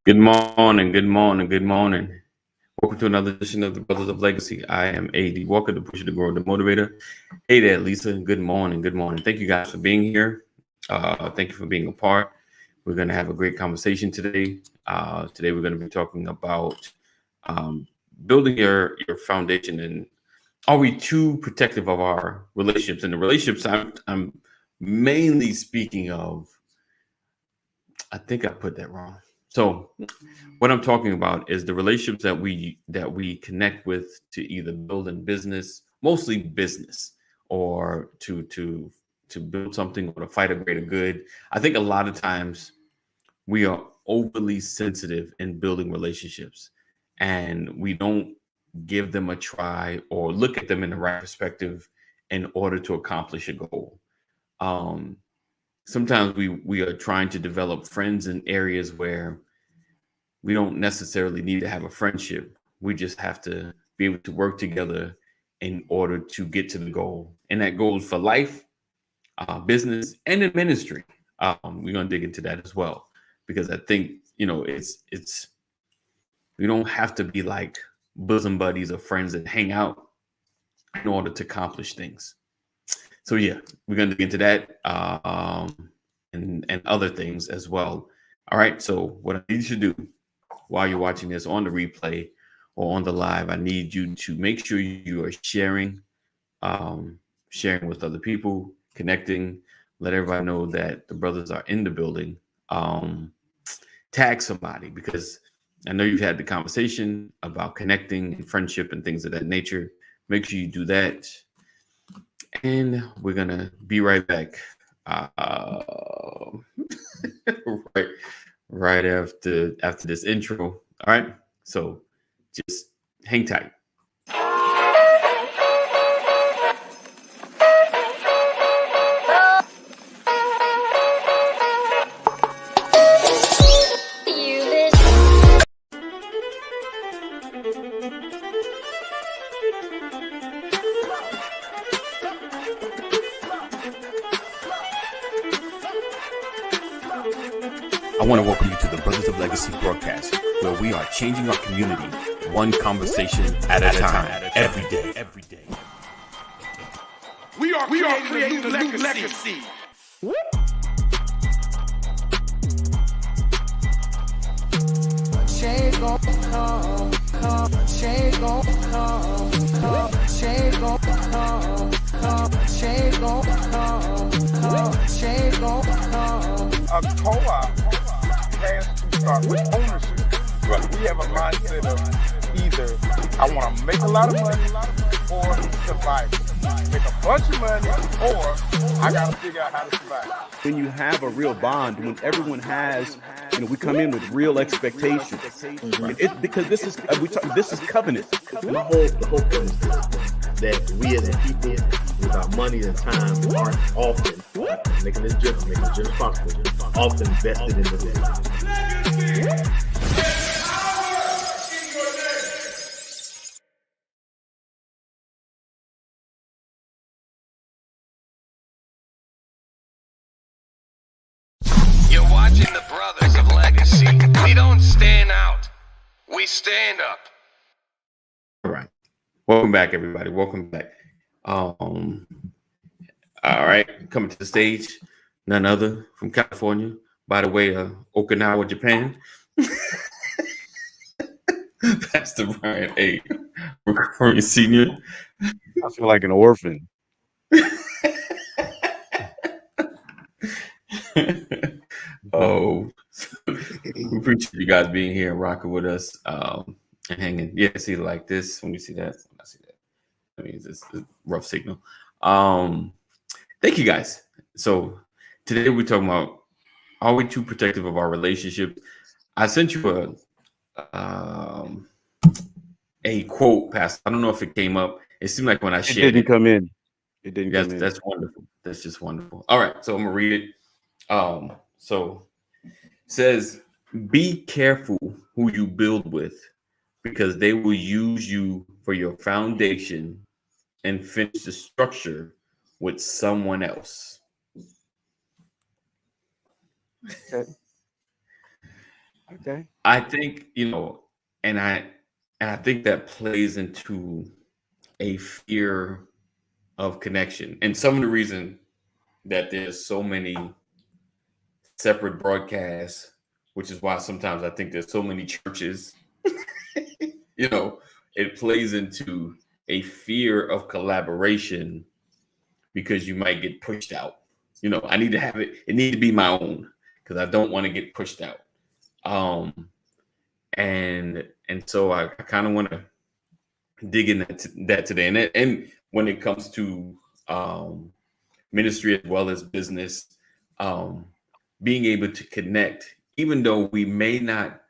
Good morning, good morning, good morning. Welcome to another edition of the Brothers of Legacy. I am AD Walker, the pusher, the grower, the motivator. Hey there, Lisa. Good morning, good morning. Thank you guys for being here. Thank you for being a part. We're going to have a great conversation today. Today we're going to be talking about um, building your foundation, and are we too protective of our relationships? And the relationships I'm mainly speaking of, I think I put that wrong. So what I'm talking about is the relationships that we connect with to either build in business, mostly business, or to build something or to fight a greater good. I think a lot of times we are overly sensitive in building relationships, and we don't give them a try or look at them in the right perspective in order to accomplish a goal. Um, Sometimes we are trying to develop friends in areas where we don't necessarily need to have a friendship. We just have to be able to work together in order to get to the goal. And that goes for life, business, and in ministry. We're gonna dig into that as well because I think it's we don't have to be like bosom buddies or friends that hang out in order to accomplish things. So yeah, we're gonna dig into that and other things as well. All right. So what I need you to do while you're watching this on the replay or on the live, I need you to make sure you are um, sharing with other people, connecting, let everybody know that the brothers are in the building. Um, Tag somebody because I know you've had the conversation about connecting and friendship and things of that nature. Make sure you do that. And we're going to be right back. Uh, right, right after this intro. All right. So just hang tight. I want to welcome you to the Brothers of Legacy broadcast, where we are changing our community one conversation at a time, every day. We are creating a new legacy. Change gon' come, change gon' come, change gon' come, change gon' come, change gon' come. A co-op has to start with ownership. Right. We have a mindset of either I want to make a lot of money or survive. Make a bunch of money or I got to figure out how to survive. When you have a real bond, when everyone has, we come in with real expectations. Mm-hmm. Because this is covenant. The whole premise is that we as a people, with our money and time, aren't often making this journey possible, often vested in the business. You're watching the Brothers of Legacy. We don't stand out. We stand up. All right. Welcome back, everybody. Welcome back. All right. Coming to the stage, none other from California, by the way, Okinawa, Japan. Pastor Brian A. Recurring Senior. I feel like an orphan. Oh, we appreciate you guys being here and rocking with us and hanging. Yeah, see like this when you see that. I see that. I mean, it's a rough signal. Thank you guys. So today we're talking about, are we too protective of our relationship? I sent you a quote, Pastor. I don't know if it came up. It seemed like when I shared it didn't come in. It didn't come in. That's wonderful. That's just wonderful. All right, so I'm gonna read it. So it says, be careful who you build with, because they will use you for your foundation and finish the structure with someone else. Okay. Okay. I think, and I think that plays into a fear of connection. And some of the reason that there's so many separate broadcasts, which is why sometimes I think there's so many churches, you know, it plays into a fear of collaboration because you might get pushed out. I need to have it need to be my own because I don't want to get pushed out. Um and so I kind of want to dig in that today. And when it comes to um ministry as well as business, um being able to connect, even though we may not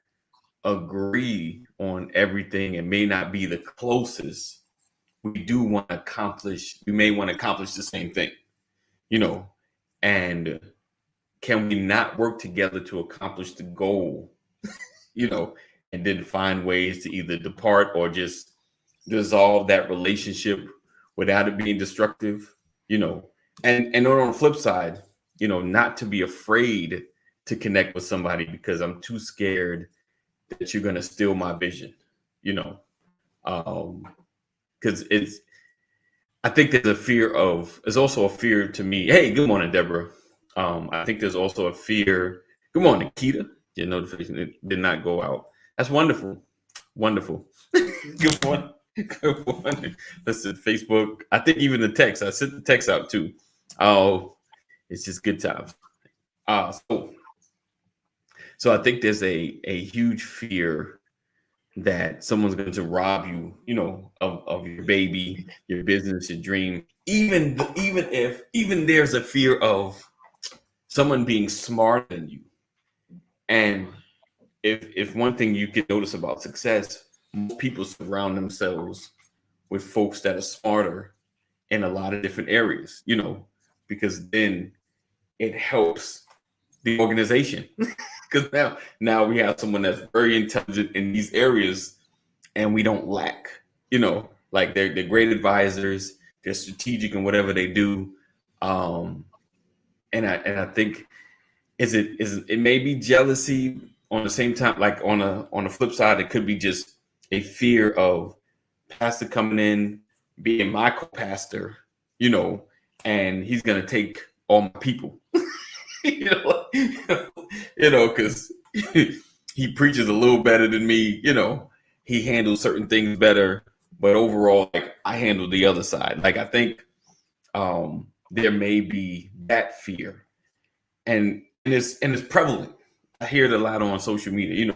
agree on everything and may not be the closest, we may want to accomplish the same thing, you know, and can we not work together to accomplish the goal, you know, and then find ways to either depart or just dissolve that relationship without it being destructive, you know, and on the flip side, not to be afraid to connect with somebody because I'm too scared that you're going to steal my vision, you know, because I think there's also a fear to me. Hey, good morning, Deborah. I think there's also a fear. Good morning, Keita. Your notification did not go out. That's wonderful. Wonderful. Good morning. Good morning. Listen, Facebook. I think even the text. I sent the text out too. Oh, it's just good times. So I think there's a huge fear that someone's going to rob you, of your baby, your business, your dream. Even there's a fear of someone being smarter than you. And if one thing you can notice about success, most people surround themselves with folks that are smarter in a lot of different areas, because then it helps the organization. Because now we have someone that's very intelligent in these areas and we don't lack, like they're great advisors, they're strategic in whatever they do. And I think it may be jealousy on the same time, like on the flip side, it could be just a fear of pastor coming in, being my co-pastor, and he's gonna take all my people. Because he preaches a little better than me, he handles certain things better, but overall, like I handle the other side. Like I think there may be that fear, and it's prevalent. I hear it a lot on social media.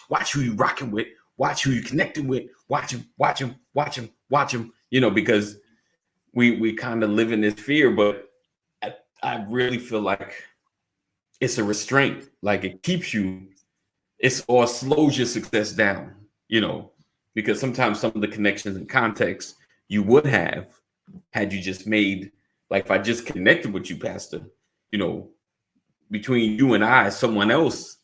Watch who you rocking with, watch who you connecting with, watch him. Because we kind of live in this fear, but I really feel like it's a restraint. Like or slows your success down. Because sometimes some of the connections and context you would have had you just made, like if I just connected with you, Pastor, between you and I, someone else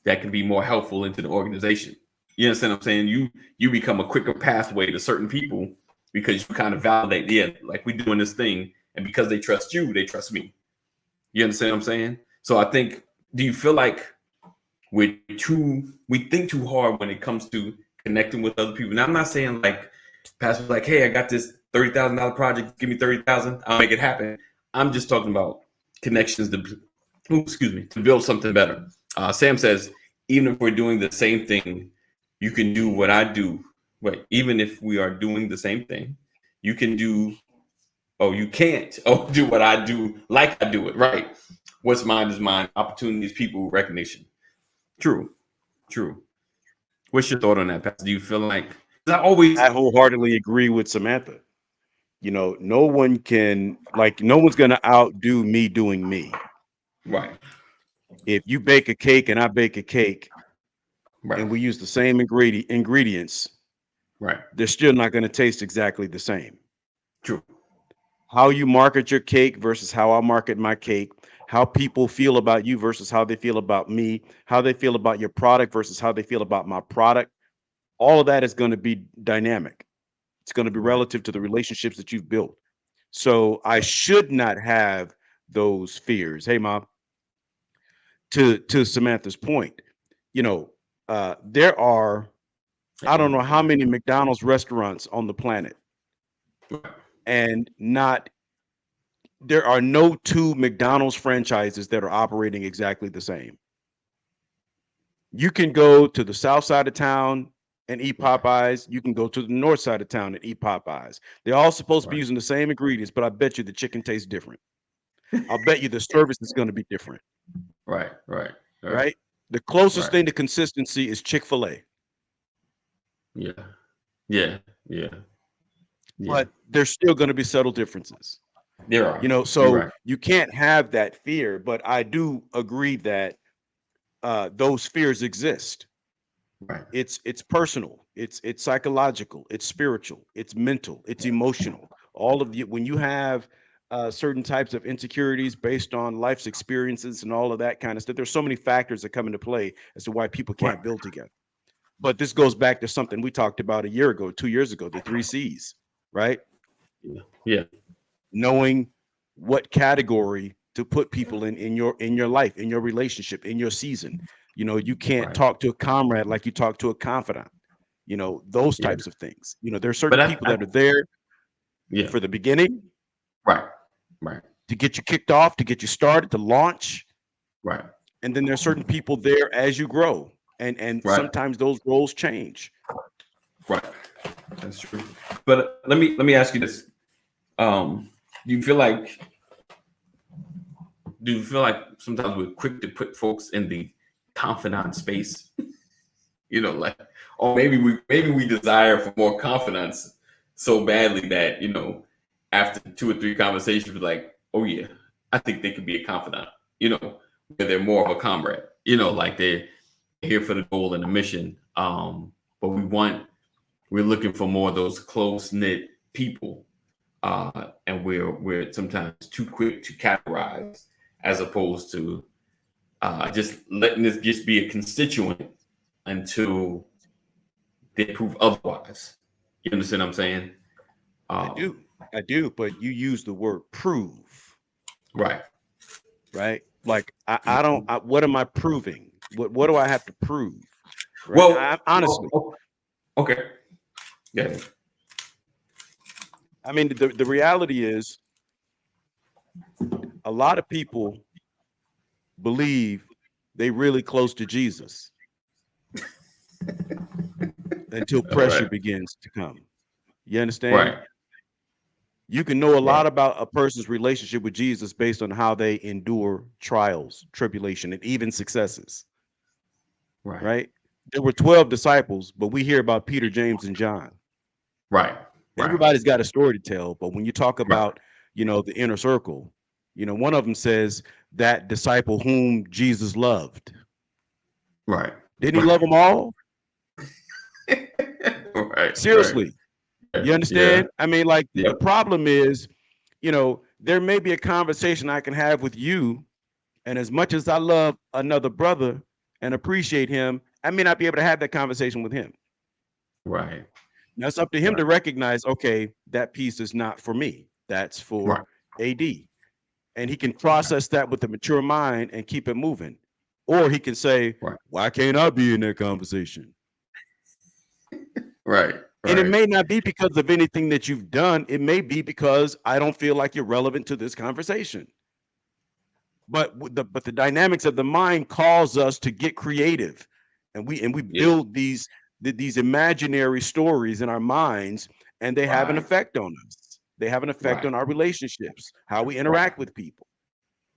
that can be more helpful into the organization. You understand what I'm saying? You become a quicker pathway to certain people because you kind of validate, yeah, like we're doing this thing, and because they trust you, they trust me. You understand what I'm saying? So I think, do you feel like we think too hard when it comes to connecting with other people? Now I'm not saying like Pastor's like, hey, I got this $30,000 project, give me 30,000, I'll make it happen. I'm just talking about connections to build something better. Sam says, even if we're doing the same thing, you can do what I do. Right. Even if we are doing the same thing, you can do, you can't, do what I do like I do it. Right. What's mine is mine. Opportunities, people, recognition. True. What's your thought on that, Pastor? Do you feel like, I wholeheartedly agree with Samantha. No one's going to outdo me doing me. Right. If you bake a cake and I bake a cake, right, and we use the same ingredients, right, they're still not going to taste exactly the same. True. How you market your cake versus how I market my cake, how people feel about you versus how they feel about me, how they feel about your product versus how they feel about my product. All of that is going to be dynamic. It's going to be relative to the relationships that you've built. So I should not have those fears. Hey, Mom. To Samantha's point, there are, I don't know how many McDonald's restaurants on the planet, and there are no two McDonald's franchises that are operating exactly the same. You can go to the south side of town and eat Popeyes. You can go to the north side of town and eat Popeyes. They're all supposed to be using the same ingredients, but I bet you the chicken tastes different. I'll bet you the service is going to be different. Right. Right? The closest Right. thing to consistency is Chick-fil-A. Yeah. But there's still going to be subtle differences. There are. You're So right. you can't have that fear, but I do agree that those fears exist. Right. It's personal, it's psychological, it's spiritual, it's mental, it's emotional. All of you, when you have certain types of insecurities based on life's experiences and all of that kind of stuff, there's so many factors that come into play as to why people can't Right. build together. But this goes back to something we talked about a year ago, 2 years ago, the 3 C's, right? Yeah. Knowing what category to put people in your life, in your relationship, in your season. You can't Right. talk to a comrade like you talk to a confidant. Those Yeah. types of things. There are certain But people that are there yeah. for the beginning, Right. to get you kicked off, to get you started, to launch. Right. And then there are certain people there as you grow. And Right. sometimes those roles change. Right. That's true. But let me ask you this. Do you feel like sometimes we're quick to put folks in the confidant space? Like, or maybe we desire for more confidence so badly that, after 2 or 3 conversations, we're like, oh yeah, I think they could be a confidant, where they're more of a comrade, like they're here for the goal and the mission. But we're looking for more of those close-knit people. And we're sometimes too quick to categorize, as opposed to just letting this just be a constituent until they prove otherwise. You understand what I'm saying? I do, but you use the word prove. Right. Like I don't. What am I proving? What do I have to prove? Right? Well, honestly, okay. Yeah. I mean, the reality is, a lot of people believe they really close to Jesus until pressure begins to come. You understand? Right. You can know a lot about a person's relationship with Jesus based on how they endure trials, tribulation, and even successes. Right? There were 12 disciples, but we hear about Peter, James, and John. Right. Everybody's got a story to tell, but when you talk about, the inner circle, one of them says that disciple whom Jesus loved. Right. Didn't he love them all? Right. Seriously. Right. You understand? Yeah. I mean, like, the problem is, there may be a conversation I can have with you, and as much as I love another brother and appreciate him, I may not be able to have that conversation with him. Right. Now it's up to him to recognize, okay, that piece is not for me. That's for AD. And he can process that with a mature mind and keep it moving. Or he can say, why can't I be in that conversation? Right. And it may not be because of anything that you've done. It may be because I don't feel like you're relevant to this conversation. But the dynamics of the mind cause us to get creative, and we build these imaginary stories in our minds, and they have an effect on us. They have an effect on our relationships, how we interact with people,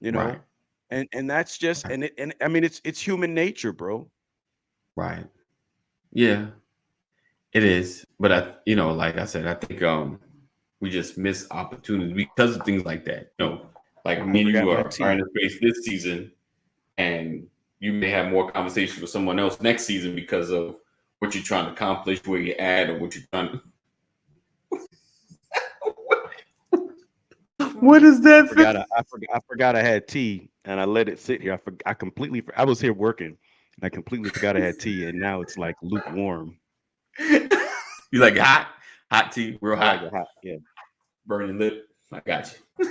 and that's just and I mean it's human nature, bro. Right. Yeah, it is. But like I said, I think we just miss opportunities because of things like that. Like me and you are in the space this season, and you may have more conversation with someone else next season because of what you're trying to accomplish, where you're at, or what you're trying to. What is that? I forgot I had tea, and I let it sit here. I was here working, and I completely forgot I had tea, and now it's like lukewarm. You like hot tea, real hot. Like hot, yeah. Burning lip. I got you.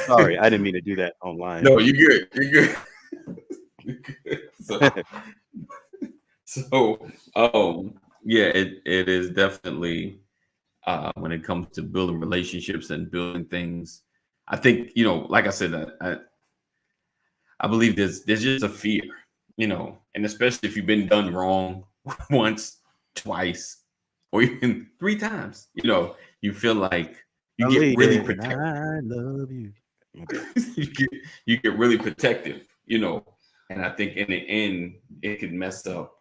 Sorry, I didn't mean to do that online. No, you're good. You're good. So, yeah, it is definitely when it comes to building relationships and building things. I think, like I said, I believe there's just a fear, and especially if you've been done wrong once, twice, or even three times, you feel like you get really Lady, and protective. I love you. My bad. you get really protective, and I think in the end it could mess up,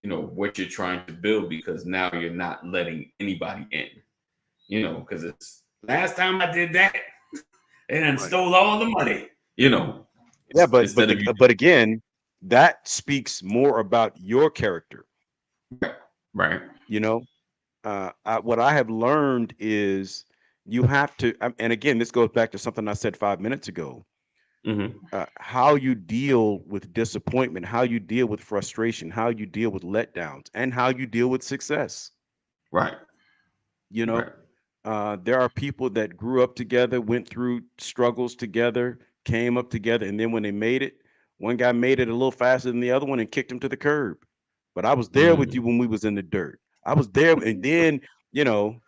what you're trying to build, because now you're not letting anybody in, because it's last time I did that and Right. stole all the money, Yeah, but instead of you. but again, that speaks more about your character. Right. You know, what I have learned is you have to, and again, this goes back to something I said 5 minutes ago. Hmm. How you deal with disappointment, how you deal with frustration, how you deal with letdowns, and how you deal with success. Right. You know, Right. there are people that grew up together, went through struggles together, came up together, and then when they made it, one guy made it a little faster than the other one and kicked him to the curb. But I was there with you Mm. when we was in the dirt. I was there, and then you know,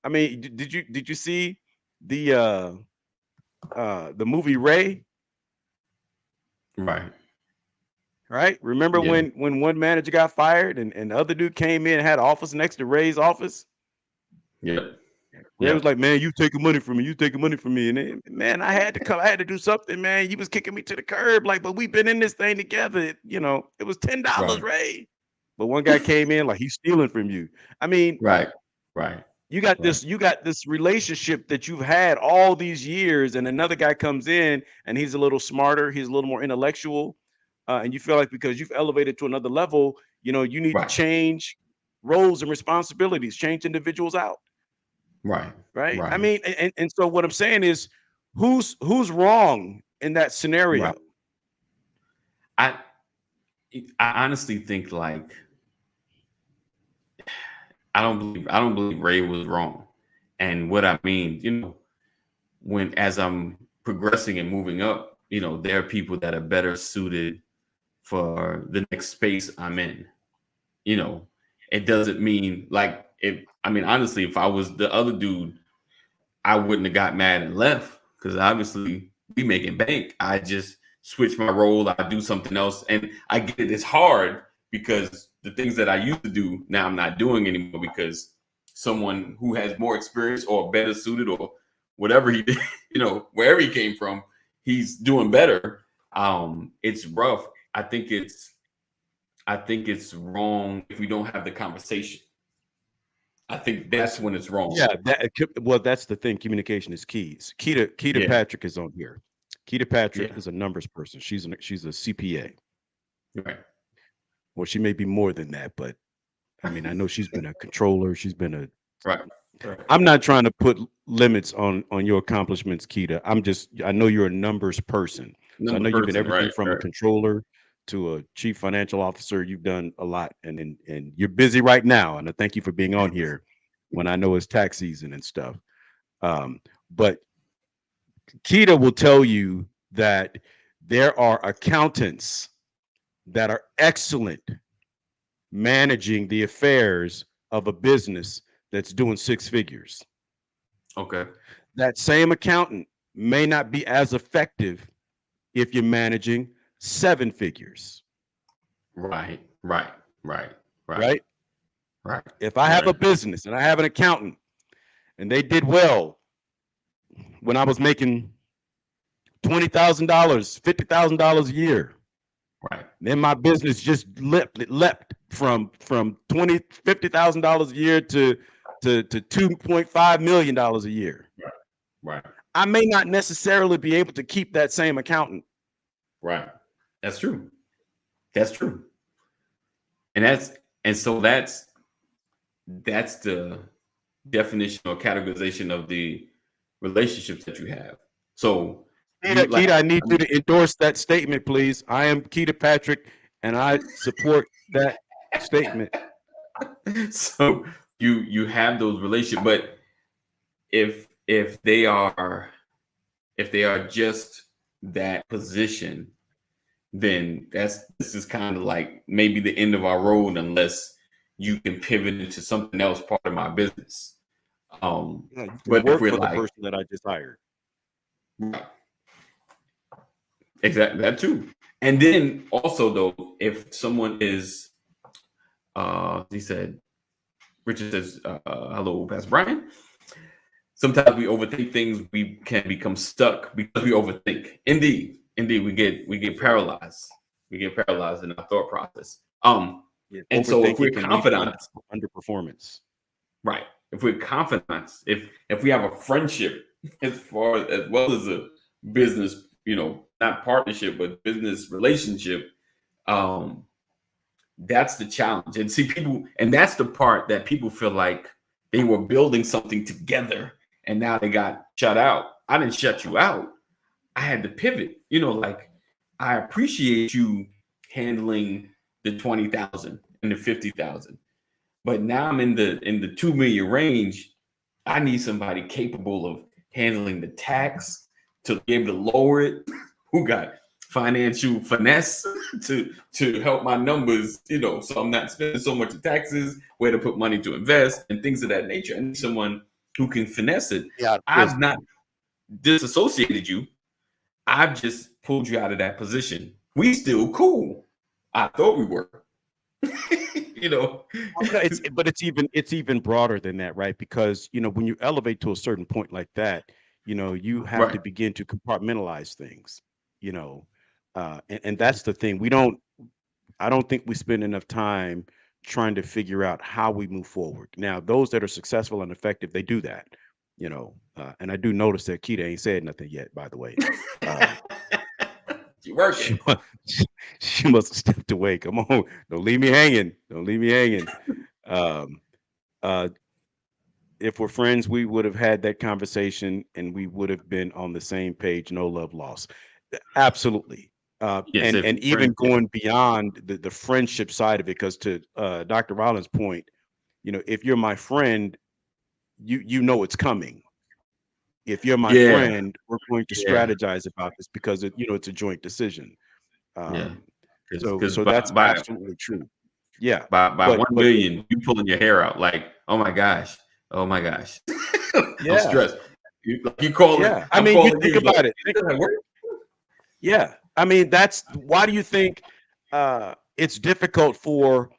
I mean, did you see the the movie Ray? Right. Right? Remember Yeah. when one manager got fired and the other dude came in and had office next to Ray's office? Yep. Ray was Yep. like, "Man, you taking money from me. You taking money from me." And then, man, I had to come. I had to do something, man. You was kicking me to the curb, like, but we've been in this thing together. It was $10, Right. Ray. But one guy came in like he's stealing from you. I mean, Right. Right. Right. you got this relationship that you've had all these years, and another guy comes in and he's a little smarter, he's a little more intellectual, and you feel like because you've elevated to another level, you need to Right. change roles and responsibilities, change individuals out. Right. Right? I Right. mean, and so what I'm saying is, who's wrong in that Right. scenario? I I honestly think, like, I don't believe Ray was wrong. And what I mean, when as I'm progressing and moving up, there are people that are better suited for the next space I'm in. You know, it doesn't mean, like, if I mean, honestly, if I was the other dude, I wouldn't have got mad and left, because obviously we making bank. I just switch my role. I do something else, and I get it. It's hard because the things that I used to do now I'm not doing anymore, because someone who has more experience or better suited or whatever he did, wherever he came from, he's doing better. It's rough. I think it's wrong if we don't have the conversation. I think that's when it's wrong. Yeah, well, that's the thing. Communication is key. Keita Yeah. Patrick is on here. Keita Patrick Yeah. is a numbers person. She's a CPA. Right. Well, she may be more than that, but I mean, I know she's been a controller. She's been a. Right. Right. I'm not trying to put limits on your accomplishments, Keita. I know you're a numbers person, so I Another know you've been person. everything Right. from a Right. controller to a chief financial officer. You've done a lot, and you're busy right now. And I thank you for being on here when I know it's tax season and stuff. But Keita will tell you that there are accountants that are excellent managing the affairs of a business that's doing six figures. Okay. That same accountant may not be as effective if you're managing seven figures, Right. Right. Right. Right. right? Right. If I have a Right. business and I have an accountant and they did well when I was making $20,000, $50,000 a year, Right. then my business just leapt from $50,000 a year to $2.5 million a year. Right. I may not necessarily be able to keep that same accountant. Right. That's true. That's true. And so that's the definition or categorization of the relationships that you have. So you like Keita, I need you to endorse that statement, please. I am Keita Patrick, and I support that statement. so you have those relationships, but if they are just that position, then this is kind of like maybe the end of our road unless you can pivot into something else part of my business. Yeah, you can But if work we're for the like, person that I just hired. exactly that too. And then also though, if someone is, he said, Richard says, hello, Pastor Brian. Sometimes we overthink things. We can become stuck because we overthink. Indeed, we get paralyzed. We get paralyzed in our thought process. Yeah, And so if overthinking we're can lead to confident, underperformance. right? If we're confident, if we have a friendship as well as a business, not partnership but business relationship, um, that's the challenge. And see, people, and that's the part that people feel like they were building something together and now they got shut out. I didn't shut you out. I had to pivot. Like I appreciate you handling the 20,000 and the 50,000, but now I'm in the 2 million range. I need somebody capable of handling the tax to be able to lower it, who got financial finesse to help my numbers, so I'm not spending so much in taxes, where to put money to invest and things of that nature. I need someone who can finesse it. Yeah, I've not disassociated you. I've just pulled you out of that position. We still cool. I thought we were. you know. no, but it's even broader than that, right? Because when you elevate to a certain point like that, you have Right. to begin to compartmentalize things. You know, and that's the thing. I don't think we spend enough time trying to figure out how we move forward. Now, those that are successful and effective, they do that. And I do notice that Keita ain't said nothing yet. By the way, um, You working. she must, she must have stepped away. Come on, don't leave me hanging. Don't leave me hanging. Um, uh, if we're friends, we would have had that conversation and we would have been on the same page. No love lost. Absolutely. Yes, And if friends, even yeah. going beyond the friendship side of it, because to Dr. Rollins' point, if you're my friend, you know it's coming. If you're my Yeah, friend, we're going to yeah, strategize about this because it's a joint decision. yeah. Um, so Because so by that's by absolutely true. Yeah, by but one million, you pulling your hair out like, oh my gosh, I'm yeah, stressed. You call it. yeah. I I'm mean, you calling think you like, about it. Yeah. I mean, that's why do you think it's difficult for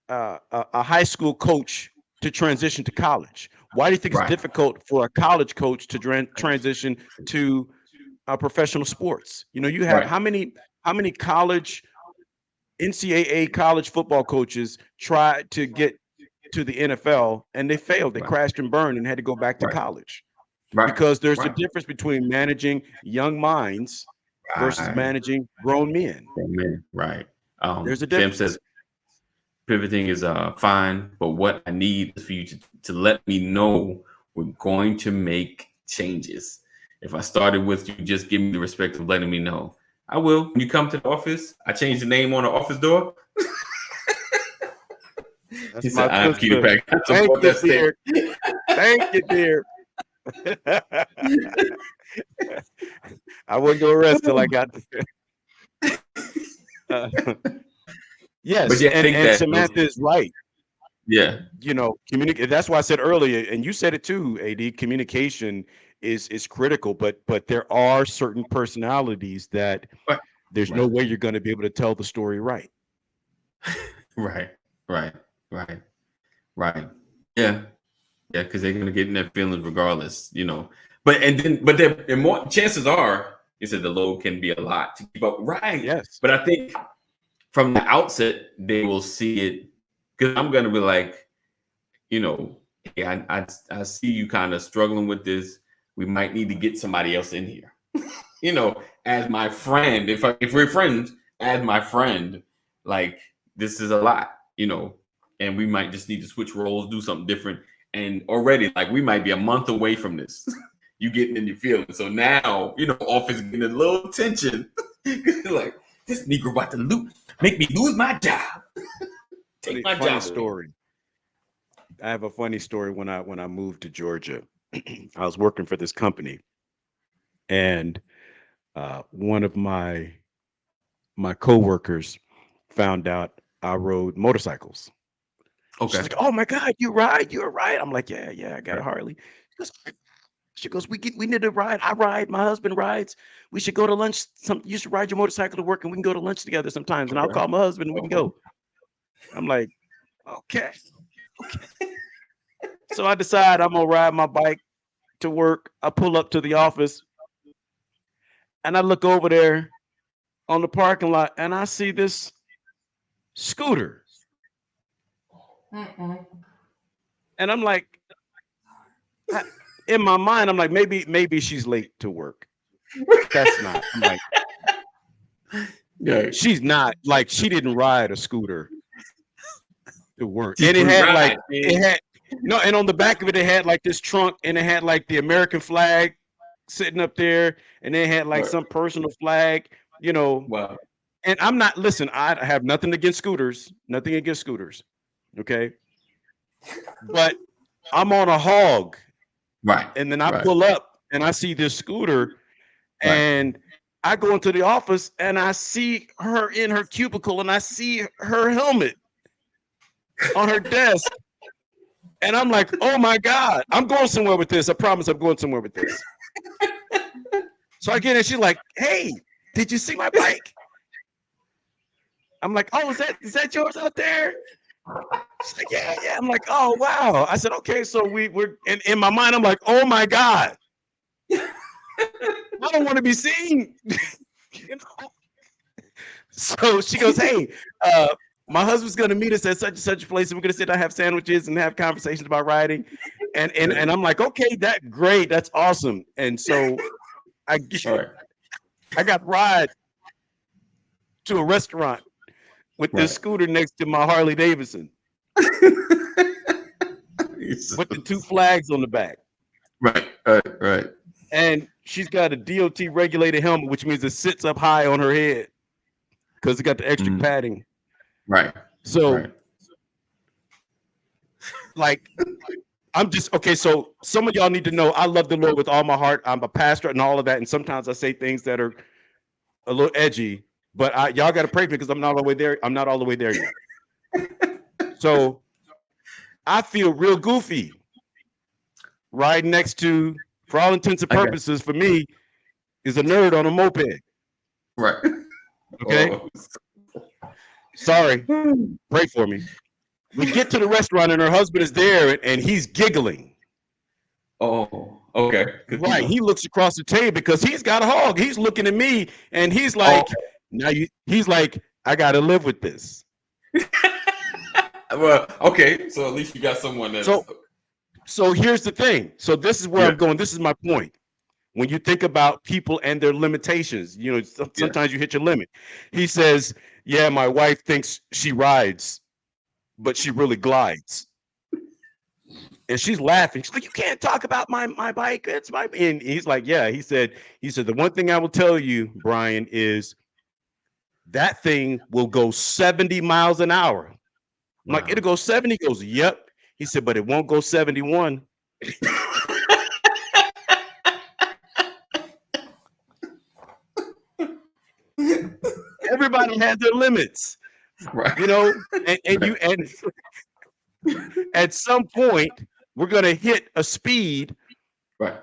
a high school coach to transition to college? Why do you think it's right, difficult for a college coach to transition to professional sports? You have right, how many college NCAA college football coaches tried to get to the NFL and they failed. They right, crashed and burned and had to go back to right, college right, because there's a right, difference between managing young minds versus right. managing grown men. Amen. Right. There's a Sam difference. says pivoting is fine, but what I need is for you to let me know we're going to make changes. If I started with you, just give me the respect of letting me know. I will. When you come to the office, I change the name on the office door. He That's said, my I'm Keita sister. Pack. I Thank support you, that dear. state. Thank you, dear. I wouldn't go rest till I got there. Uh, But yes, yeah, I and think and that Samantha is right. yeah, Communicate. That's why I said earlier, and you said it too, AD. Communication is critical, but there are certain personalities that right, there's no right, way you're going to be able to tell the story right. right, right, right, right. Yeah, yeah, because they're gonna get in their feelings regardless. But there more chances are, you said the load can be a lot to keep up. Right. Yes. But I think from the outset, they will see it because I'm gonna be like, hey, I see you kind of struggling with this. We might need to get somebody else in here. As my friend, if we're friends, as my friend, like this is a lot, and we might just need to switch roles, do something different. And already, like we might be a month away from this. You getting in your feelings. So now, office getting a little tension. Like this Negro about to make me lose my job. Take my Funny job away. story. I have a funny story when I moved to Georgia. I was working for this company, and one of my my coworkers found out I rode motorcycles. She's Okay. like, "Oh my God, you ride? You're right." I'm like, "Yeah, I got a Right. Harley." She goes, we need to ride. I ride. My husband rides. We should go to lunch. You should ride your motorcycle to work, and we can go to lunch together sometimes. And I'll Okay. call my husband, and we can Uh-huh. go. I'm like, okay, okay. So I decide I'm gonna ride my bike to work. I pull up to the office, and I look over there on the parking lot, and I see this scooter, and I'm like, I, in my mind, I'm like, maybe she's late to work. That's not. I'm like, Yeah. she's not. Like, she didn't ride a scooter to work, Just and it for the had like ride, it man. had no, and on the back of it, it had like this trunk, and it had like the American flag sitting up there, and it had like Right. some personal flag, you know. Wow. And I'm not. Listen, I have nothing against scooters. Nothing against scooters. Okay, but I'm on a hog, Right. and then I Right. pull up, and I see this scooter, Right. and I go into the office, and I see her in her cubicle, and I see her helmet on her desk. And I'm like, oh my God, I'm going somewhere with this. I promise I'm going somewhere with this. So I get in, she's like, hey, did you see my bike? I'm like, oh, is that yours out there? She's like, yeah. I'm like, oh wow. I said, okay, so we're in my mind, I'm like, oh my God. I don't want to be seen. You know? So she goes, hey, my husband's gonna meet us at such and such a place, and we're gonna sit down, have sandwiches, and have conversations about riding. And I'm like, okay, great, that's awesome. And so I All right. I got ride to a restaurant with this Right. scooter next to my Harley Davidson with the two flags on the back. Right. Right. Right. And she's got a DOT regulated helmet, which means it sits up high on her head because it got the extra Mhm. padding. Right. So, Right. like, I'm just okay. So, some of y'all need to know I love the Lord with all my heart. I'm a pastor and all of that. And sometimes I say things that are a little edgy, but y'all got to pray because I'm not all the way there. I'm not all the way there yet. So, I feel real goofy riding next to, for all intents and I got purposes, for me, is a nerd on a moped. right. Okay. Oh. Sorry. Pray for me. We get to the restaurant and her husband is there and he's giggling. Oh. Okay. Good to Right. know. He looks across the table because he's got a hog. He's looking at me and he's like, he's like, I gotta live with this. Well, okay. So at least you got someone that's So here's the thing. So this is where yeah. I'm going. This is my point. When you think about people and their limitations, you know, sometimes you hit your limit. He says, yeah, my wife thinks she rides, but she really glides. And she's laughing. She's like, you can't talk about my bike. It's my, and he's like, yeah. He said, the one thing I will tell you, Brian, is that thing will go 70 miles an hour. I'm like, it'll go 70. He goes, yep. He said, but it won't go 71. Everybody has their limits, Right. you know, and at some point we're gonna hit a speed, Right.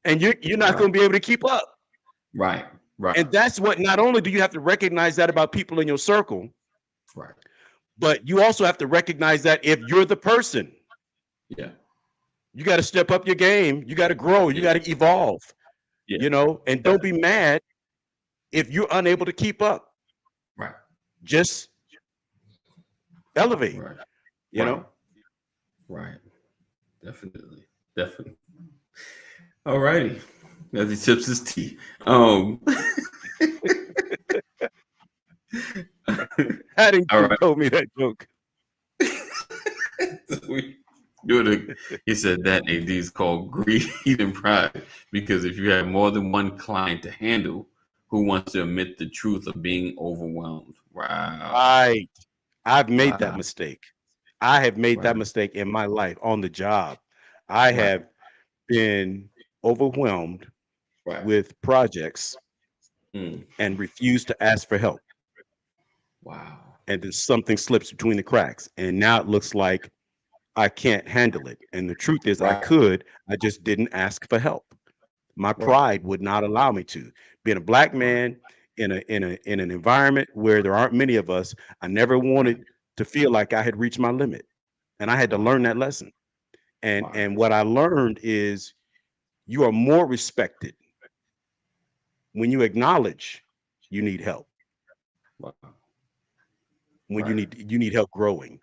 and you're not gonna be able to keep up. Right. Right. And that's what, not only do you have to recognize that about people in your circle, Right. but you also have to recognize that if you're the person, Yeah. you got to step up your game. You got to grow. You got to evolve, Yeah. you know, and don't be mad if you're unable to keep up. Right. Just elevate, Right. you Right. know? Right. Definitely. Definitely. All righty. As he sips his tea. How did All you right. told me that joke? We do it. He said that AD is called greed and pride because if you have more than one client to handle, who wants to admit the truth of being overwhelmed? Wow. Right. I've made that Wow. mistake. I have made that Right. mistake in my life on the job. I Right. have been overwhelmed Right. with projects Mm. and refused to ask for help. Wow. And then something slips between the cracks, and now it looks like I can't handle it. And the truth is, I Right. could. I just didn't ask for help. My Right. pride would not allow me to. Being a black Right. man in an environment where there aren't many of us, I never Right. wanted to feel like I had reached my limit, and I had to Wow. learn that lesson. Wow. And what I learned is you are more respected when you acknowledge you need help, Wow. when Right. you need help growing,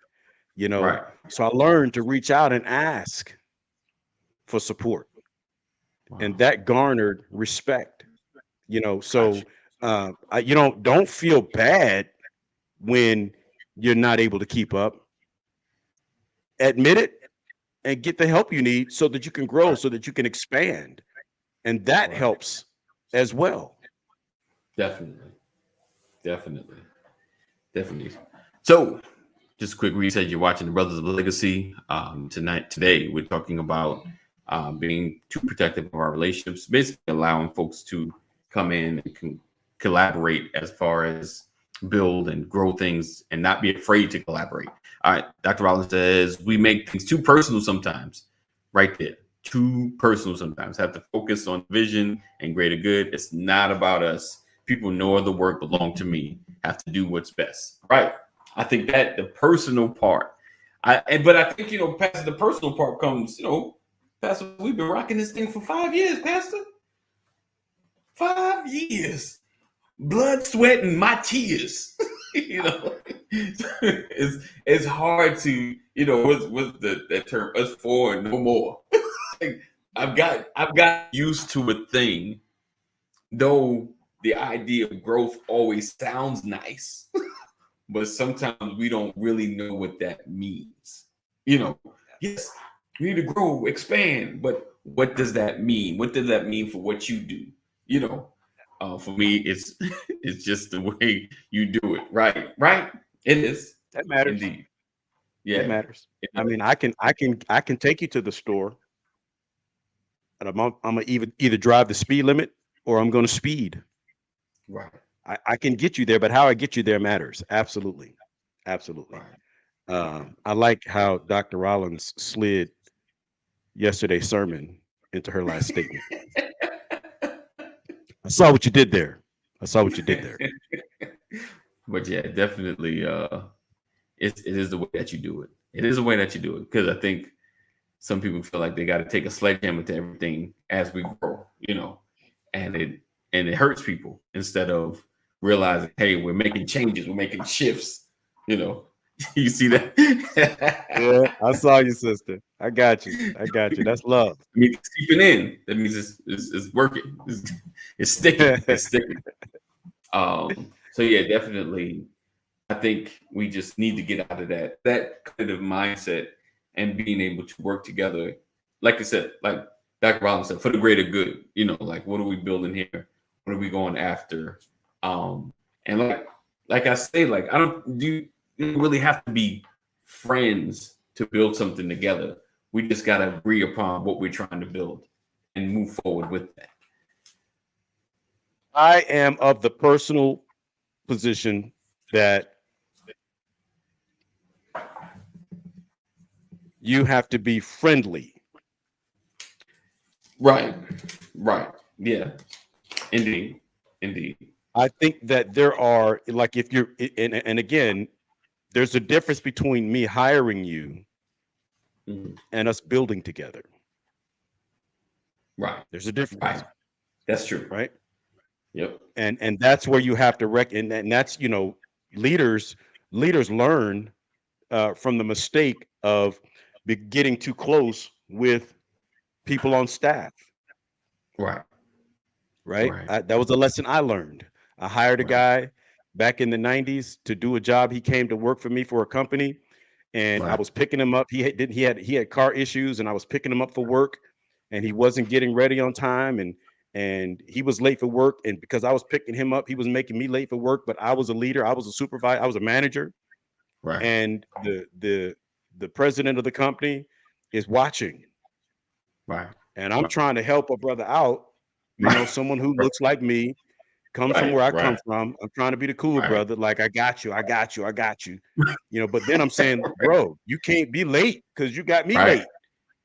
you know. Right. So I learned to reach out and ask for support, and Wow. that garnered respect, you know. Gotcha. So you know, don't feel bad when you're not able to keep up. Admit it and get the help you need so that you can grow, Right. so that you can expand, and that Right. helps as well. Definitely. Definitely. Definitely. So, just a quick reset. You're watching the Brothers of Legacy. Today, we're talking about being too protective of our relationships, basically allowing folks to come in and collaborate as far as build and grow things and not be afraid to collaborate. All right. Dr. Rollins says we make things too personal sometimes. Right there. Too personal sometimes. Have to focus on vision and greater good. It's not about us. People know the work belong to me. Have to do what's best. Right. I think that the personal part, but I think, Pastor, the personal part comes, Pastor, we've been rocking this thing for 5 years, Pastor. 5 years. Blood, sweat, and my tears. It's hard to, what's that term, us four and no more. Like, I've got used to a thing, though the idea of growth always sounds nice. But sometimes we don't really know what that means. Yes, you need to grow, expand, but what does that mean? What does that mean for what you do? For me, it's it's just the way you do it. Right, right. It is That matters. indeed. It Yeah, matters. it I does. mean, I can take you to the store, and I'm gonna either drive the speed limit or I'm gonna speed. Right, I can get you there, but how I get you there matters. Absolutely, absolutely. right, right. I like how Dr. Rollins slid yesterday's sermon into her last statement. I saw what you did there. I saw what you did there. But yeah, definitely. It is the way that you do it. It is the way that you do it, because I think some people feel like they got to take a sledgehammer to everything as we grow, and it hurts people instead of realizing, hey, we're making changes, we're making shifts. You know, you see that? Yeah, I saw you, sister. I got you. I got you. That's love. It means it's seeping in. That means it's working. It's sticking. It's sticking. So yeah, definitely. I think we just need to get out of that kind of mindset and being able to work together. Like I said, like Dr. Rollins said, for the greater good. Like, what are we building here? What are we going after? And like I say, like, I don't do you don't really have to be friends to build something together. We just gotta agree upon what we're trying to build and move forward with that. I am of the personal position that you have to be friendly. Right. Right. Yeah. Indeed. Indeed. I think that there are, like, if you're and again, there's a difference between me hiring you Mhm. and us building together. Right. There's a difference, Right. That's true. right? Yep. And that's where you have to and that's, leaders learn from the mistake of getting too close with people on staff, Right. right? Right. That was a lesson I learned. I hired a Right. guy back in the 90s to do a job. He came to work for me for a company, and I Right. was picking him up. He had car issues, and I was picking him up for work, and he wasn't getting ready on time, and he was late for work. And because I was picking him up, he was making me late for work. But I was a leader, I was a supervisor, I was a manager, Right. and the president of the company is watching, Right. and I'm Right. trying to help a brother out, someone who Right. looks like me, comes from where I come Right. from. I'm trying to be the cool Right. brother. Like, I got you. I got you. I got you. You know, but then I'm saying, bro, you can't be late because you got me Right. late.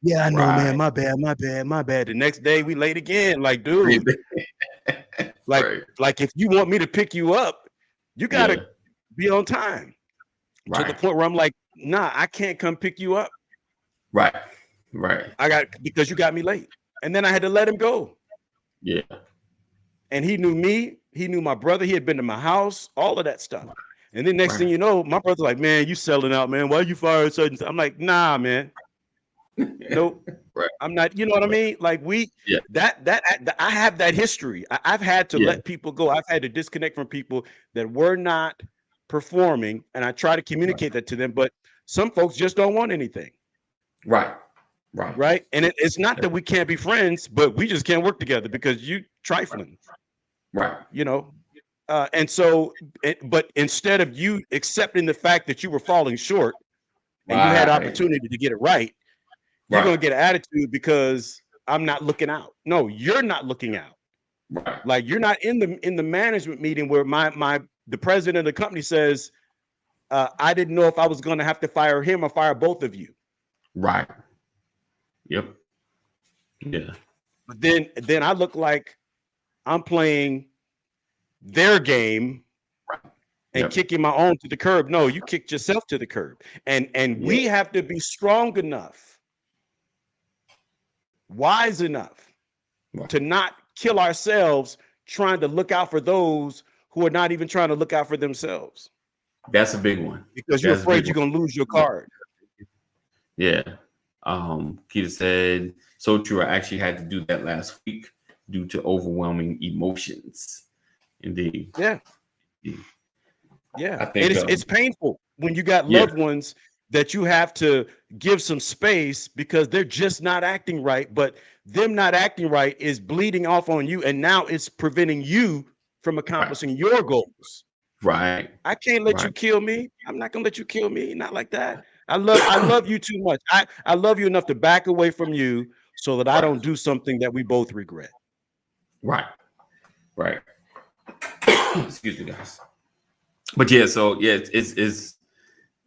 Yeah, I know, man. Right. My bad. My bad. My bad. The next day we late again. Like, dude, like, Right. like if you want me to pick you up, you gotta Yeah. be on time to the Right. point where I'm like, nah, I can't come pick you up. Right. Right. Because you got me late. And then I had to let him go. Yeah. And he knew me, he knew my brother, he had been to my house, all of that stuff. And then next thing Right. you know, my brother's like, man, you selling out, man. Why you fired such and such? I'm like, nah, man. Nope. Right. I'm not, you know what I Right. mean? Like Yeah. I have that history. I've had to Yeah. let people go. I've had to disconnect from people that were not performing, and I try to communicate that to them, but some folks just don't want anything. Right. Right. Right. And it's not that we can't be friends, but we just can't work together because you trifling, Right. you know. And so, but instead of you accepting the fact that you were falling short and you had Right. opportunity to get it right, you're Right. gonna get an attitude because I'm not looking out. No, you're not looking out. Right. Like, you're not in the management meeting where the president of the company says, I didn't know if I was gonna have to fire him or fire both of you. Right. Yep. Yeah. But then I look like I'm playing their game and Yep. kicking my own to the curb. No, you kicked yourself to the curb. And we have to be strong enough, wise enough Right. to not kill ourselves trying to look out for those who are not even trying to look out for themselves That's a big one. because you're That's a big afraid you're one. gonna lose your card. Yeah. Keita said, so true. I actually had to do that last week due to overwhelming emotions. Indeed. Yeah. Yeah. Yeah. I think, It's painful when you got yeah. loved ones that you have to give some space because they're just not acting right, but them not acting right is bleeding off on you, and now it's preventing you from accomplishing your goals. Right. I can't let you Right. kill me. I'm not gonna let you kill me. Not like that. I love you too much. I love you enough to back away from you so that I Right. don't do something that we both regret. Right. Right. Excuse me, guys. But yeah, so yeah, it's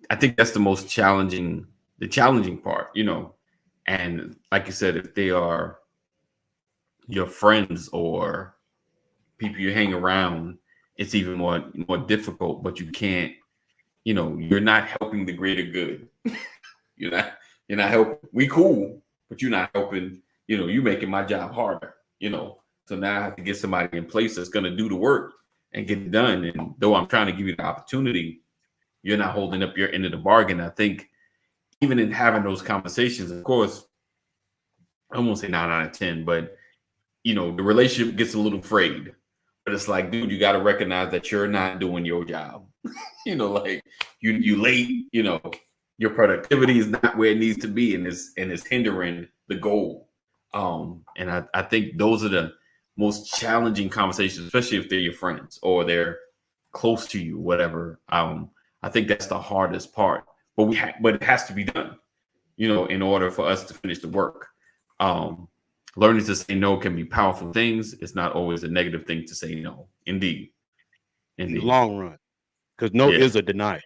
I think that's the challenging part, you know. And like you said, if they are your friends or people you hang around, it's even more difficult. But you can't, you know, you're not helping the greater good. You're not helping. We cool, but you're not helping. You know, you making my job harder. You know, so now I have to get somebody in place that's going to do the work and get it done. And though I'm trying to give you the opportunity, you're not holding up your end of the bargain. I think even in having those conversations, of course, I won't say 9 out of 10, but you know, the relationship gets a little frayed. But it's like, dude, you got to recognize that you're not doing your job. You know, like you late. You know, your productivity is not where it needs to be, and it's hindering the goal. And I think those are the most challenging conversations, especially if they're your friends or they're close to you, whatever. I think that's the hardest part. But it has to be done, you know, in order for us to finish the work. Learning to say no can be powerful things. It's not always a negative thing to say no. Indeed. In the long run, because no Yeah. is a denial.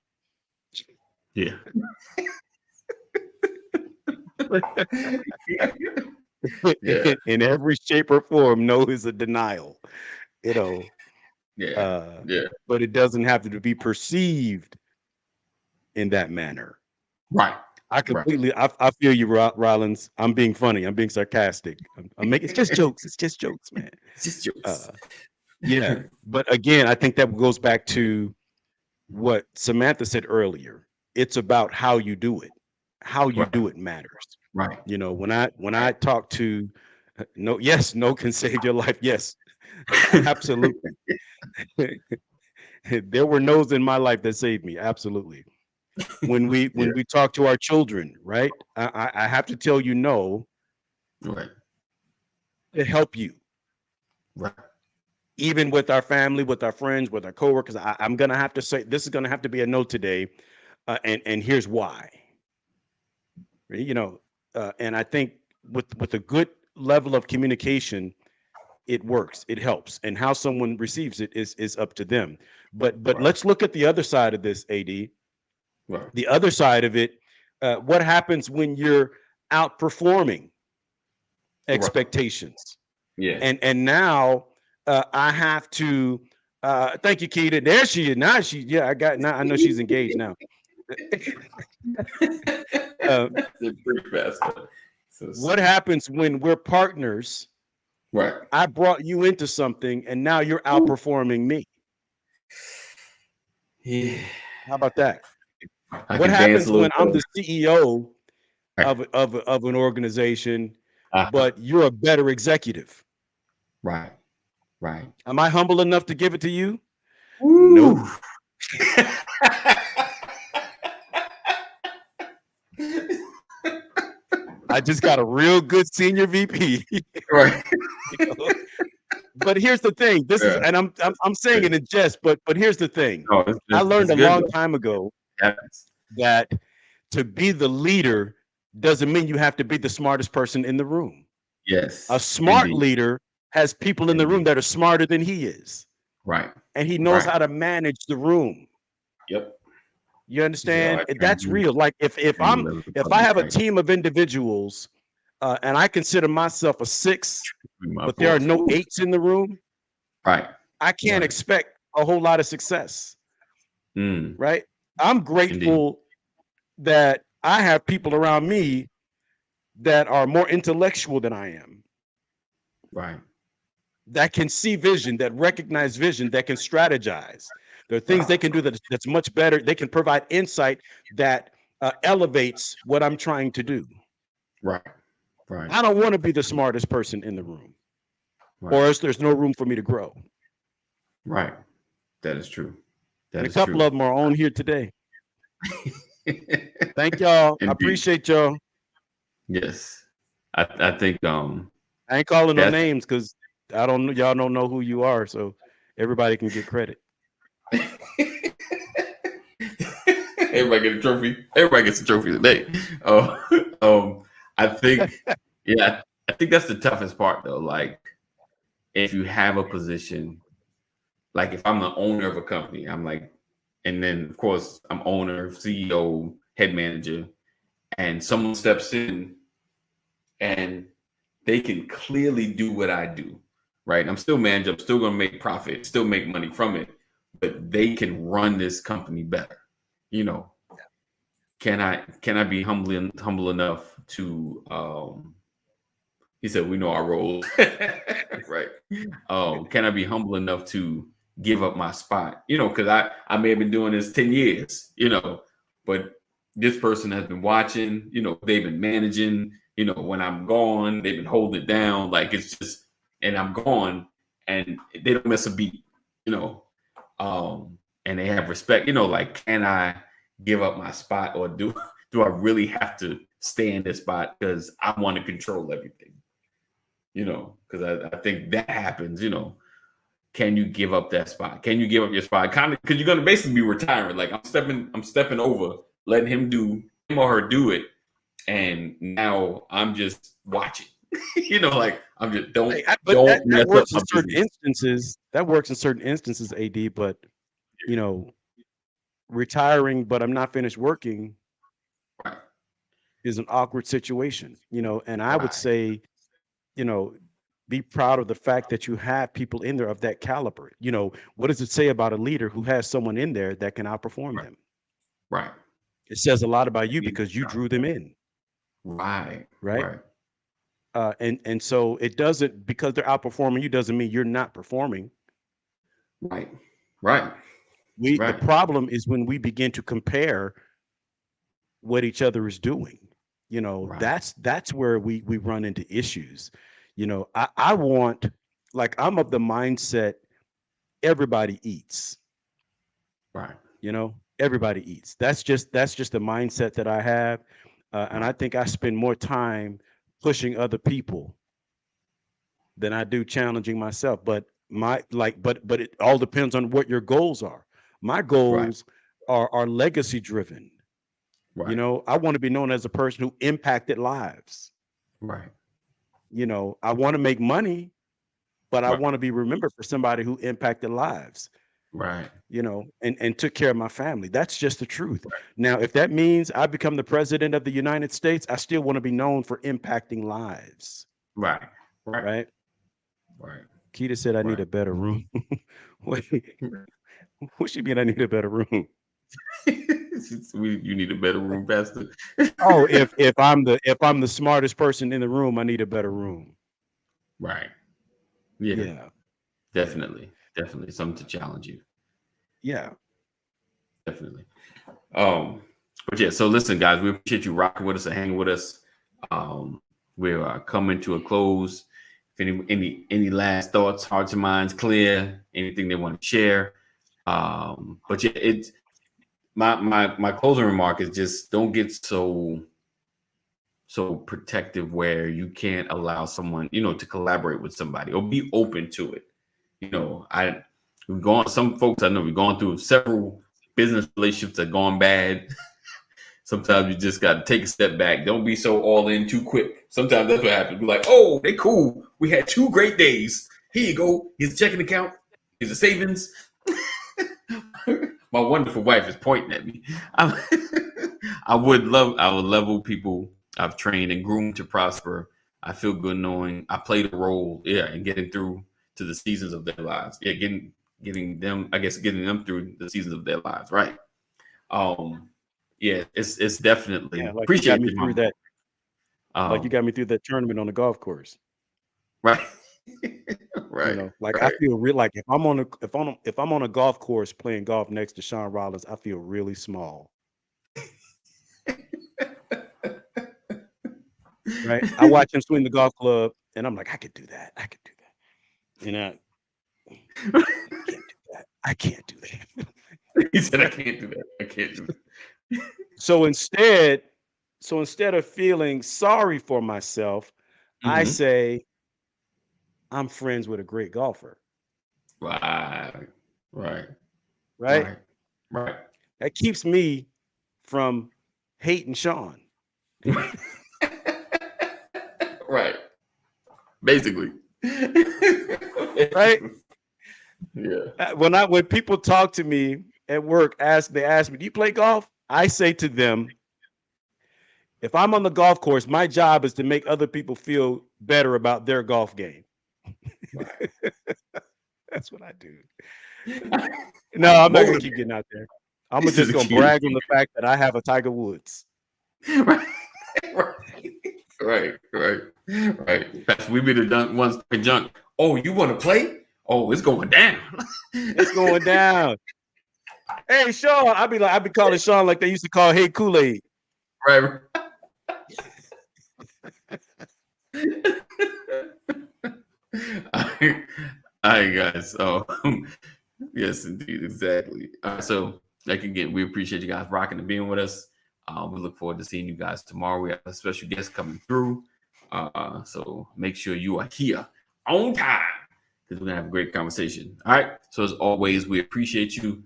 Yeah. Yeah. In every shape or form, no is a denial. You know, Yeah. Yeah. but it doesn't have to be perceived in that manner. Right. I completely, I feel you, Rollins. I'm being funny. I'm being sarcastic. I'm making, it's just jokes. It's just jokes, man. It's just jokes. Yeah. But again, I think that goes back to what Samantha said earlier. It's about how you do it. How you Right. do it matters. Right. You know, when I talk to no, yes, no can save your life. Yes, absolutely. There were no's in my life that saved me. Absolutely. When we talk to our children, right? I have to tell you no Right. to help you. Right. Even with our family, with our friends, with our coworkers, I'm gonna have to say this is gonna have to be a no today, and here's why. You know, and I think with a good level of communication, it works, it helps, and how someone receives it is up to them. But let's look at the other side of this, AD. Right. The other side of it, what happens when you're outperforming expectations? Yeah. And now I have to thank you, Keita. There she is. Now I know she's engaged now. They're pretty fast. So, What happens when we're partners? right. I brought you into something and now you're outperforming me. Yeah. How about that? I What can dance happens a little when I'm the CEO Right. of an organization, Uh-huh. but you're a better executive? Right. Right. Am I humble enough to give it to you? Woo. Nope. I just got a real good senior VP. Right. You know? But here's the thing. This is, Yeah. and I'm saying it in jest, but here's the thing. No, I learned it's a good, long though. time ago Happens. that to be the leader doesn't mean you have to be the smartest person in the room. Yes. A smart Indeed. leader has people in the room Indeed. that are smarter than he is, Right. and he knows Right. how to manage the room. Yep. You understand? I That's can real. Like if handle I everybody, have a right. team of individuals, and I consider myself a 6, Read my but there are books. no Woo. 8s in the room, Right. I can't Right. expect a whole lot of success, Mm. right? I'm Indeed. grateful that I have people around me that are more intellectual than I am, Right. that can see vision, that recognize vision, that can strategize. There are things they can do that's much better. They can provide insight that elevates what I'm trying to do. Right. Right. I don't want to be the smartest person in the room, or Right. else there's no room for me to grow. Right. That is true. That And a is couple true. of them are on here today. Thank y'all. I Indeed. appreciate y'all. Yes. I think I ain't calling no that's names because y'all don't know who you are, so everybody can get credit. everybody get a trophy. Everybody gets a trophy today. I think yeah, I think that's the toughest part though. Like if you have a position, like if I'm the owner of a company, I'm like, and then of course I'm owner, CEO, head manager, and someone steps in and they can clearly do what I do, right? I'm still manager, I'm still gonna make profit, still make money from it, but they can run this company better. You know, can I be humble enough to he said we know our roles. Right. Can I be humble enough to give up my spot? You know, because I may have been doing this 10 years, you know, but this person has been watching, you know, they've been managing, you know, when I'm gone, they've been holding it down. Like it's just, and I'm gone and they don't miss a beat, you know. And they have respect, you know, like, can I give up my spot or do I really have to stay in this spot because I want to control everything? You know, because I think that happens, you know. Can you give up that spot? Can you give up your spot? Kind of because you're gonna basically be retiring. Like I'm stepping over, letting him or her do it. And now I'm just watching. You know, like I'm just don't mess That works up in my certain business. instances. That works in certain instances, AD, but you know, retiring, but I'm not finished working Right. is an awkward situation, you know, and I would Right. say, you know, be proud of the fact that you have people in there of that caliber. You know, what does it say about a leader who has someone in there that can outperform them? Right. It says a lot about you because you drew them in, Right. right? Right. And so it doesn't, because they're outperforming you doesn't mean you're not performing. Right. Right. The problem is when we begin to compare what each other is doing. You know, Right. that's where we run into issues. You know, I want, like, I'm of the mindset everybody eats. Right. You know, everybody eats. That's just the mindset that I have, and I think I spend more time pushing other people than I do challenging myself. But but it all depends on what your goals are. My Right. goals are legacy driven. You Right. know, I want to be known as a person who impacted lives. Right. You know, I want to make money, but I Right. want to be remembered for somebody who impacted lives, Right. and took care of my family. That's just the truth. Now, if that means I become the president of the United States, I still want to be known for impacting lives, Right. Right. right? Right. Keita said I need Right. a better room. Wait, what she mean I need a better room? You need a better room, Pastor. Oh, if I'm the smartest person in the room, I need a better room. Right. Yeah. Yeah. Definitely. Definitely something to challenge you. Yeah. Definitely. But yeah, so listen, guys, we appreciate you rocking with us and hanging with us. We're coming to a close. If any last thoughts, hearts and minds clear, anything they want to share. But yeah, it's my closing remark is just don't get so protective where you can't allow someone, to collaborate with somebody or be open to it. Some folks I know we've gone through several business relationships that have gone bad. Sometimes you just got to take a step back. Don't be so all in too quick. Sometimes that's what happens. Be like, oh, they cool. We had 2 great days. Here you go. Here's a checking account. Here's a savings. My wonderful wife is pointing at me. I would level people I've trained and groomed to prosper. I feel good knowing I played a role, in getting through to the seasons of their lives. Yeah, getting them through the seasons of their lives. Right. Yeah, it's definitely Yeah, like you got appreciate me you, through Mama. that, like you got me through that tournament on the golf course. Right. Right. Like I Right. feel real like if I'm on a golf course playing golf next to Sean Rollins, I feel really small. Right? I watch him swing the golf club and I'm like, I could do that. I could do that. And I can't do that. I can't do that. He said, I can't do that. I can't do that. So instead of feeling sorry for myself, I Mhm. say I'm friends with a great golfer. Right. Right. Right? Right. Right. That keeps me from hating Sean. Right. Basically. Right? Yeah. When people talk to me at work, they ask me, do you play golf? I say to them, if I'm on the golf course, my job is to make other people feel better about their golf game. Right. That's what I do. No, I'm not gonna Motivate. keep getting out there. I'm This just is gonna cute. brag on the fact that I have a Tiger Woods. Right. Right. Right. Right. Pastor, we be the ones talking junk. Oh, you want to play? Oh, it's going down. It's going down. Hey, Sean, I be calling Sean like they used to call Hey Kool-Aid. Right. All right, guys. So, yes, indeed, exactly. So, like again, we appreciate you guys rocking and being with us. We look forward to seeing you guys tomorrow. We have a special guest coming through. So make sure you are here on time because we're gonna have a great conversation. All right. So as always, we appreciate you.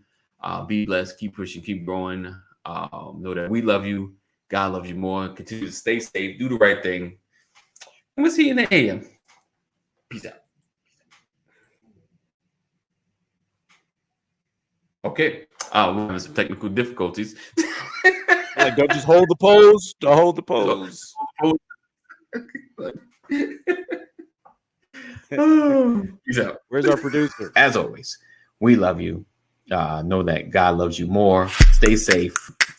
Be blessed. Keep pushing. Keep growing. Know that we love you. God loves you more. Continue to stay safe. Do the right thing. And we'll see you in the AM. Peace out. Okay. We're having some technical difficulties. Like, don't just hold the pose. Don't hold the pose. Peace out. Where's our producer? As always, we love you. Know that God loves you more. Stay safe.